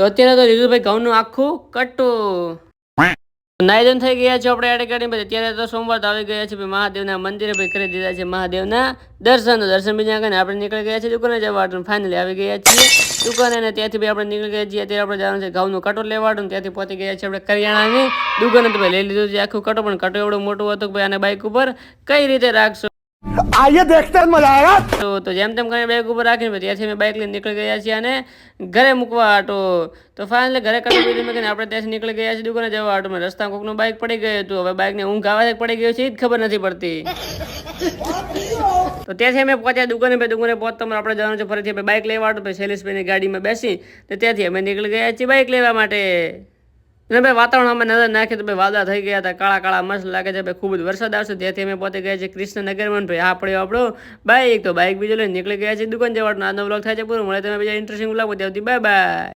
તો અત્યારે તો લીધું ભાઈ ઘઉંનું આખું કટ્ટું. નાયદન થઈ ગયા છે આપણે એડ કરીને પછી અત્યારે તો સોમવાર તો આવી ગયા છે ભાઈ મહાદેવના મંદિરે ભાઈ કરી દીધા છે મહાદેવના દર્શન બીજા કરીને આપણે નીકળી ગયા છીએ દુકાને જવાડું ફાઇનલી આવી ગયા છીએ દુકાને અને ત્યાંથી ભાઈ આપણે નીકળી ગયા છીએ અત્યારે આપણે જવાનું છે ઘઉંનું કટો લેવાડું ત્યાંથી પહોંચી ગયા છે આપણે કરિયાણાની દુકાને તો ભાઈ લઈ લીધું છે આખું કટો પણ કટો એવડું મોટું હતું ભાઈ આને બાઇક ઉપર કઈ રીતે રાખશો आइए देखते हैं मजा आएगा તો જેમ તેમ કરીને બાઇક ઉપર રાખીને ત્યાંથી અમે બાઇક લઈને નીકળી ગયા છીએ અને ઘરે મૂકવા આટો તો ફાઇનલી ઘરે કરી દીધું મેં આપણે ત્યાંથી નીકળી ગયા છીએ દુકાને જવા આટો મેં રસ્તામાં કોકનું બાઇક પડી ગયું હતું હવે બાઇકને ઊંઘ આવા પડી ગયું છે એ જ ખબર નથી પડતી તો ત્યાંથી અમે પહોંચ્યા દુકાને પહોંચતા આપણે જવાનું છે ફરીથી બાઇક લેવા આટો પછી શૈલેષભાઈની ગાડીમાં બેસી તો ત્યાંથી અમે નીકળી ગયા છીએ બાઇક લેવા માટે અને ભાઈ વાતાવરણ અમે નજર નાખી તો ભાઈ વાદળા થઈ ગયા હતા કાળા કાળા મસ્ત લાગે છે ભાઈ ખૂબ જ વરસાદ આવશે ત્યાંથી અમે પહોંચી ગયા છે કૃષ્ણનગરમાં ભાઈ આ પડ્યો આપણો બાઇક તો બાઇક બીજો લઈને નીકળી ગયા છે દુકાન જવાનો આજનો વ્લોગ થાય છે પૂરો મળે તમે બીજા ઇન્ટરેસ્ટિંગ વ્લોગ બતાવતી બાય બાય.